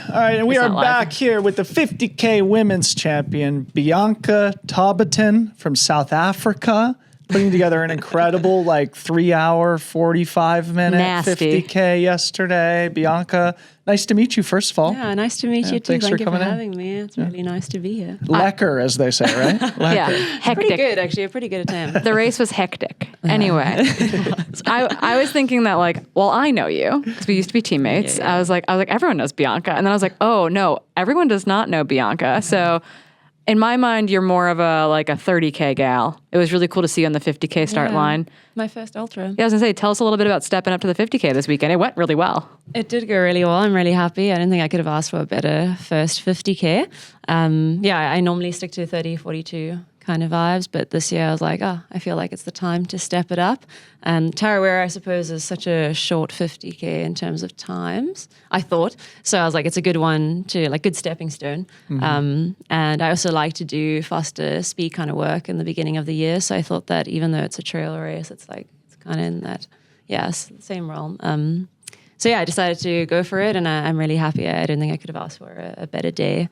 All right, and we are back here with the 50K women's champion, Bianca Tarboton from South Africa, putting together an incredible 3 hour, 45-minute 50K yesterday. Bianca, nice to meet you, first of all. Yeah, nice to meet you too. Thanks Thank for you for having me. It's really nice to be here. Lekker, as they say, right? Lekker. Yeah, hectic. Pretty good, actually. A pretty good attempt. The race was hectic. Anyway, I was thinking that I know you because we used to be teammates. Yeah. I was like, everyone knows Bianca, and then I was like, oh no, everyone does not know Bianca. So in my mind, you're more of a 30K gal. It was really cool to see you on the 50K start line. My first ultra. Yeah, I was gonna say, tell us a little bit about stepping up to the 50K this weekend. It went really well. It did go really well. I'm really happy. I don't think I could have asked for a better first 50K. I normally stick to 30, 42 kind of vibes, but this year I was like, I feel like it's the time to step it up. And Tarawera, I suppose, is such a short 50K in terms of times, I thought. So I was like, it's a good one to, good stepping stone. Mm-hmm. And I also like to do faster speed kind of work in the beginning of the year. So I thought that even though it's a trail race, it's kind of in that, same realm. I decided to go for it, and I'm really happy. I don't think I could have asked for a better day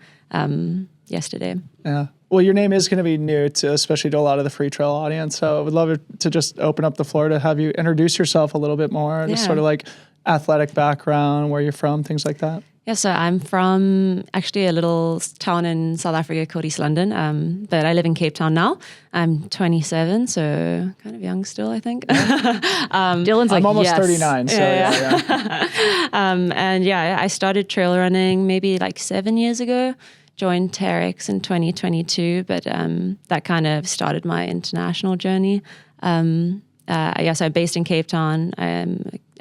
yesterday. Yeah. Well, your name is going to be new especially to a lot of the Freetrail audience. So I would love to just open up the floor to have you introduce yourself a little bit more, just sort of athletic background, where you're from, things like that. Yeah, so I'm from actually a little town in South Africa called East London, but I live in Cape Town now. I'm 27, so kind of young still, I think. Dylan's I'm almost yes. 39, so yeah. I started trail running maybe 7 years ago. Joined Terex in 2022, but that kind of started my international journey. I'm based in Cape Town. I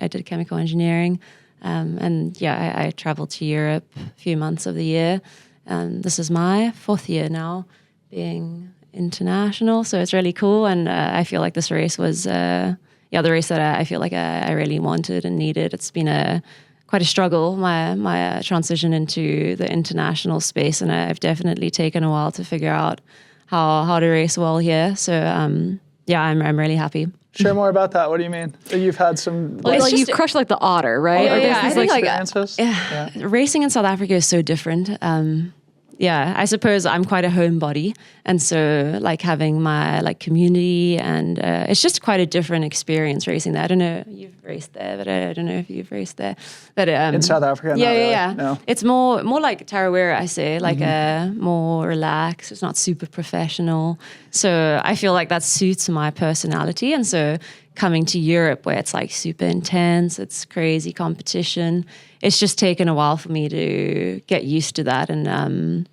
did chemical engineering. I traveled to Europe a few months of the year. This is my 4th year now being international, so it's really cool. And I feel like this race was, the race that I feel like I really wanted and needed. It's been quite a struggle, my transition into the international space, and I've definitely taken a while to figure out how to race well here. So I'm really happy. Share more about that. What do you mean? You've had some... you crushed the otter, right? I think experiences? Racing in South Africa is so different. I suppose I'm quite a homebody, and so having my community, and it's just quite a different experience racing there. I don't know, you've raced there, but I don't know if you've raced there. But in South Africa, no. It's more like Tarawera, I say, more relaxed. It's not super professional, so I feel like that suits my personality. And so coming to Europe, where it's super intense, it's crazy competition, it's just taken a while for me to get used to that and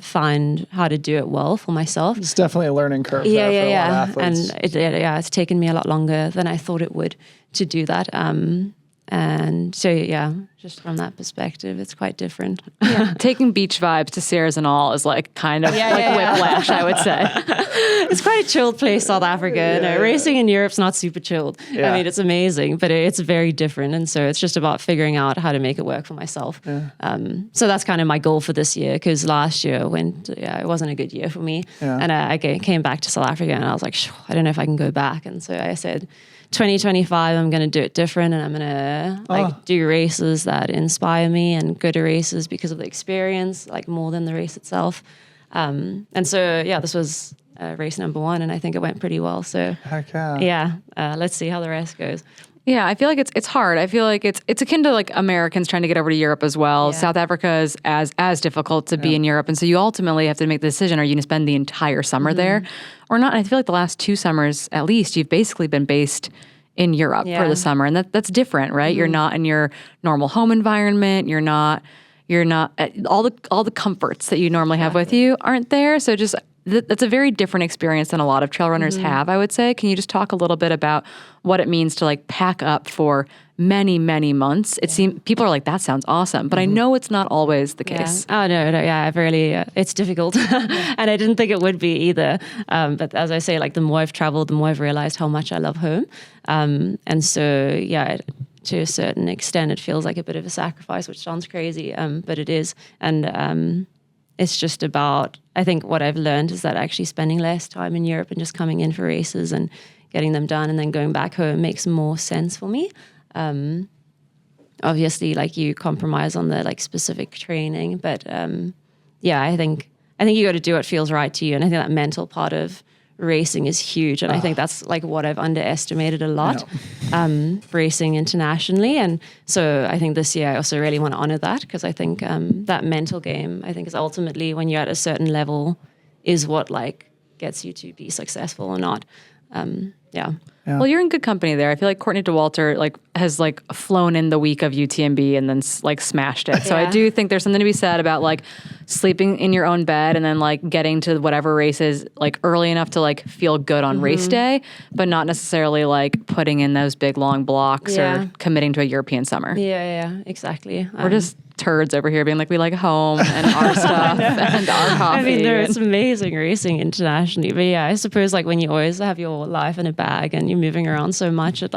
find how to do it well for myself. It's definitely a learning curve for a lot of athletes. And it's taken me a lot longer than I thought it would to do that. Just from that perspective, it's quite different. Yeah. Taking beach vibes to Sarah's and all is kind of whiplash, I would say. It's quite a chilled place, South Africa. Racing in Europe's not super chilled. Yeah. I mean, it's amazing, but it's very different. And so it's just about figuring out how to make it work for myself. Yeah. So that's kind of my goal for this year, because last year it wasn't a good year for me. Yeah. And I came back to South Africa and I was like, I don't know if I can go back. And so I said, 2025, I'm going to do it different, and I'm going to do races that inspire me and go to races because of the experience, more than the race itself. This was race number 1, and I think it went pretty well. So heck yeah. Let's see how the rest goes. Yeah, I feel like it's hard. I feel like it's akin to Americans trying to get over to Europe as well. Yeah. South Africa is as difficult to be in Europe, and so you ultimately have to make the decision: are you going to spend the entire summer there, or not? And I feel like the last 2 summers, at least, you've basically been based in Europe for the summer, and that's different, right? You're not in your normal home environment. You're not all the comforts that you normally have with you aren't there. So just that's a very different experience than a lot of trail runners have, I would say. Can you just talk a little bit about what it means to pack up for many, many months? It seems people are like, that sounds awesome, but I know it's not always the case. Oh no, I've really, it's difficult, and I didn't think it would be either. But as I say, the more I've traveled, the more I've realized how much I love home, and so to a certain extent, it feels like a bit of a sacrifice, which sounds crazy, but it is, and it's just about, I think what I've learned is that actually spending less time in Europe and just coming in for races and getting them done and then going back home makes more sense for me. obviously like you compromise on the like specific training, but yeah, I think you got to do what feels right to you, and I think that mental part of racing is huge, and I think that's like what I've underestimated a lot, racing internationally. And so I think this year I also really want to honor that, because I think that mental game, I think, is ultimately, when you're at a certain level, is what like gets you to be successful or not. Yeah. Well, you're in good company there. I feel like Courtney DeWalter like has like flown in the week of UTMB and then like smashed it. So I do think there's something to be said about like sleeping in your own bed and then like getting to whatever races like early enough to like feel good on race day, but not necessarily like putting in those big long blocks or committing to a European summer. Yeah, exactly. We're just turds over here being like, we like home and our stuff and our coffee. I mean, there's amazing racing internationally, but yeah, I suppose like when you always have your life in a bag and you're moving around so much, it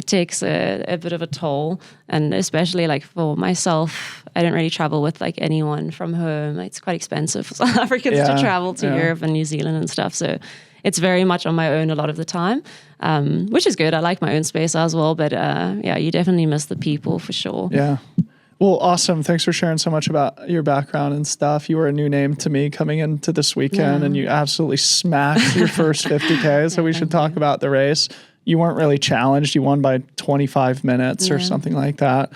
takes a bit of a toll. And especially like for myself, I don't really travel with like anyone from home. It's quite expensive for South Africans to travel to Europe and New Zealand and stuff. So it's very much on my own a lot of the time, which is good. I like my own space as well, but yeah, you definitely miss the people for sure. Yeah. Well, awesome. Thanks for sharing so much about your background and stuff. You were a new name to me coming into this weekend, and you absolutely smashed your first 50K. So we should talk about the race. You weren't really challenged. You won by 25 minutes or something like that.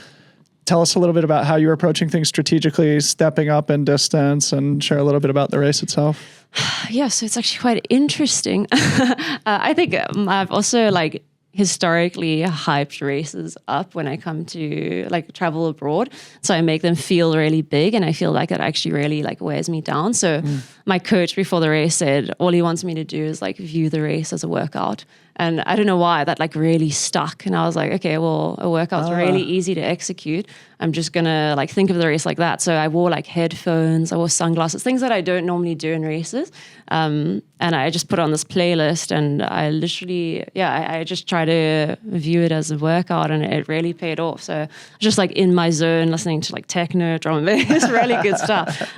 Tell us a little bit about how you were approaching things strategically, stepping up in distance, and share a little bit about the race itself. Yeah, so it's actually quite interesting. I think I've also like historically hyped races up when I come to like travel abroad. So I make them feel really big, and I feel like it actually really like wears me down. So my coach before the race said, all he wants me to do is like view the race as a workout. And I don't know why that like really stuck. And I was like, okay, well, a workout's really easy to execute. I'm just gonna like think of the race like that. So I wore like headphones, I wore sunglasses, things that I don't normally do in races. And I just put on this playlist, and I literally, I just try to view it as a workout, and it really paid off. So just like in my zone, listening to like techno, drum and bass, really good stuff.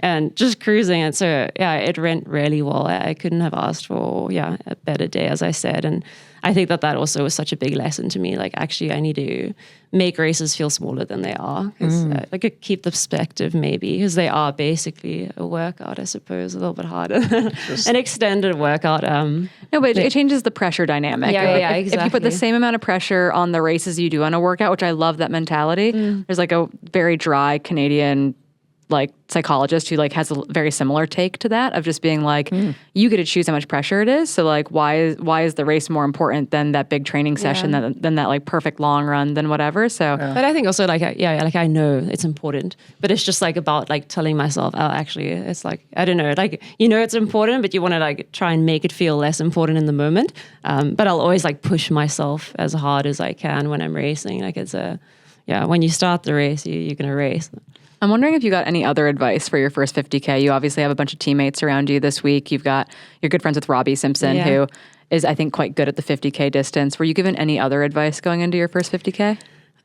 And just cruising. And so, yeah, it went really well. I couldn't have asked for, a better day, as I said. And I think that also was such a big lesson to me. Like, actually, I need to make races feel smaller than they are. Because like, keep the perspective, maybe, because they are basically a workout, I suppose, a little bit harder than an extended workout. No, but it changes the pressure dynamic. Yeah, If you put the same amount of pressure on the races you do on a workout, which I love that mentality, there's like a very dry Canadian like psychologist who like has a very similar take to that of just being like, you get to choose how much pressure it is. So like, why is the race more important than that big training session, than that like perfect long run, than whatever. So, but I think also like, like I know it's important, but it's just like about like telling myself, oh, actually it's like, I don't know, like, it's important, but you want to like try and make it feel less important in the moment. But I'll always like push myself as hard as I can when I'm racing. Like it's when you start the race, you're going to race. I'm wondering if you got any other advice for your first 50K. You obviously have a bunch of teammates around you this week. You're good friends with Robbie Simpson, who is, I think, quite good at the 50K distance. Were you given any other advice going into your first 50K?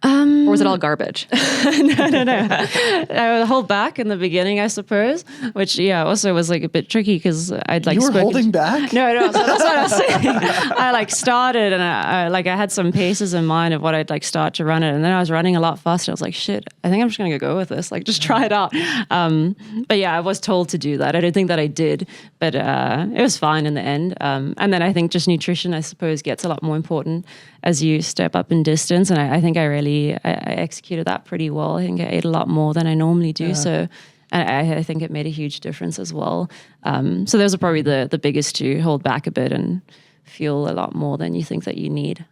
Or was it all garbage? No. I would hold back in the beginning, I suppose, which, also was like a bit tricky because I'd like... You were holding back? No, so that's what I was saying. I like started and I had some paces in mind of what I'd like start to run it. And then I was running a lot faster. I was like, shit, I think I'm just going to go with this. Like, just try it out. But I was told to do that. I don't think that I did, but it was fine in the end. And then I think just nutrition, I suppose, gets a lot more important as you step up in distance. And I think I executed that pretty well. I think I ate a lot more than I normally do. So I think it made a huge difference as well. So those are probably the biggest two: hold back a bit and feel a lot more than you think that you need.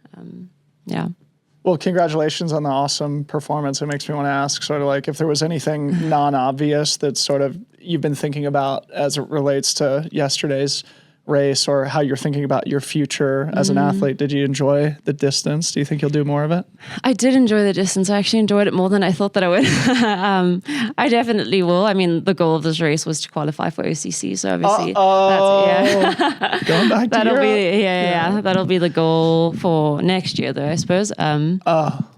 Well, congratulations on the awesome performance. It makes me want to ask sort of like if there was anything non-obvious that sort of you've been thinking about as it relates to yesterday's race, or how you're thinking about your future as an athlete. Did you enjoy the distance? Do you think you'll do more of it? I did enjoy the distance. I actually enjoyed it more than I thought that I would. I definitely will. I mean, the goal of this race was to qualify for OCC, so obviously that's going back to that'll Europe. be that'll be the goal for next year, though, I suppose.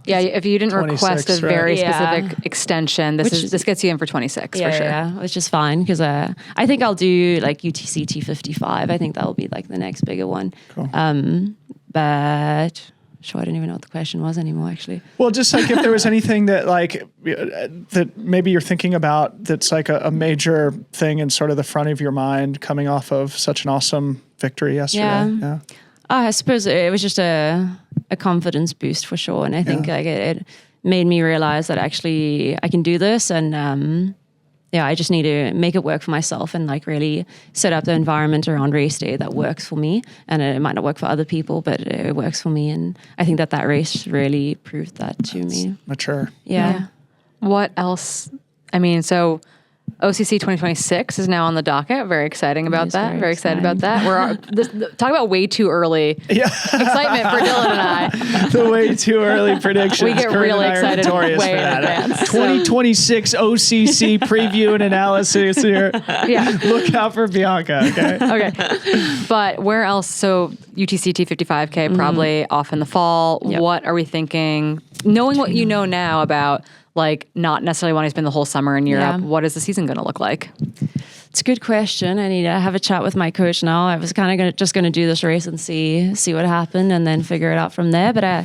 If you didn't request a very specific extension, this gets you in for 26 for sure. Yeah, which is fine because I think I'll do like UTC T55. I think that'll be like the next bigger one. Cool. But sure, I don't even know what the question was anymore, actually. Well, just like if there was anything that that maybe you're thinking about that's like a major thing in sort of the front of your mind coming off of such an awesome victory yesterday. Yeah. I suppose it was just a confidence boost for sure. And I think like it made me realize that actually I can do this. And I just need to make it work for myself and like really set up the environment around race day that works for me. And it might not work for other people, but it works for me. And I think that race really proved that to me. Mature. Yeah. What else? I mean, so OCC 2026 is now on the docket. Very exciting about that. Very excited about that. Talk about way too early excitement for Dylan and I. The way too early predictions. We get really excited way in advance. 2026 OCC preview and analysis here. Yeah. Look out for Bianca, okay? Okay. But where else? So UTC T55K probably off in the fall. Yep. What are we thinking? Knowing what you know now about like not necessarily wanting to spend the whole summer in Europe, what is the season going to look like? It's a good question. I need to have a chat with my coach now. I was kind of just going to do this race and see what happened and then figure it out from there. But I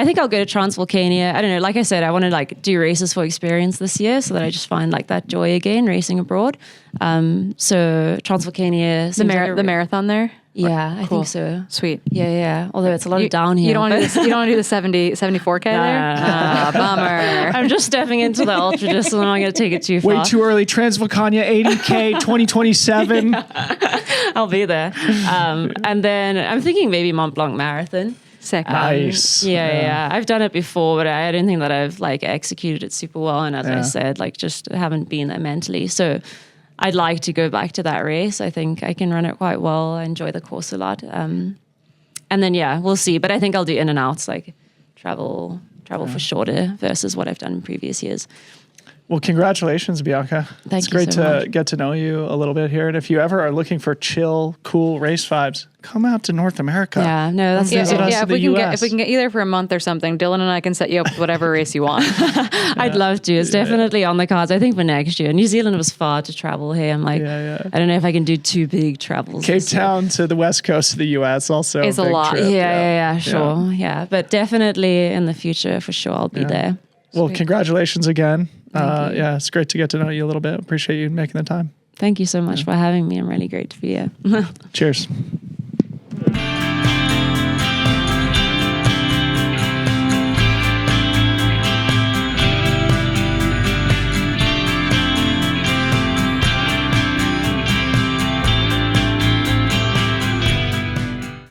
think I'll go to Transvolcania. I don't know. Like I said, I want to like do races for experience this year so that I just find like that joy again racing abroad. So Transvolcania. The marathon there? Yeah, I Cool. think so. Sweet. Yeah. Although it's a lot of downhill. You don't want to do the 74K there? Bummer. I'm just stepping into the ultra distance. I'm not going to take it too far. Way too early. Transvolcania 80K 2027. I'll be there. And then I'm thinking maybe Mont Blanc Marathon. Sick. Nice. Yeah. I've done it before, but I don't think that I've like executed it super well. And as I said, like just haven't been there mentally. So I'd like to go back to that race. I think I can run it quite well. I enjoy the course a lot. And then, we'll see. But I think I'll do in and outs, like travel for shorter versus what I've done in previous years. Well, congratulations, Bianca. Thank it's you great so to much. get to know you a little bit here. And if you ever are looking for chill, cool race vibes, come out to North America. Yeah, no, that's Visit us in if the we can get you there for a month or something, Dylan and I can set you up with whatever race you want. I'd love to. It's definitely on the cards. I think for next year. New Zealand was far to travel here. I'm like, I don't know if I can do 2 big travels. Cape Town to the west coast of the U.S. also It's a big lot. trip. Yeah, sure. Yeah, but definitely in the future, for sure, I'll be there. Well, congratulations again. Thank you. It's great to get to know you a little bit. Appreciate you making the time. Thank you so much for having me. I'm really great to be here. Cheers.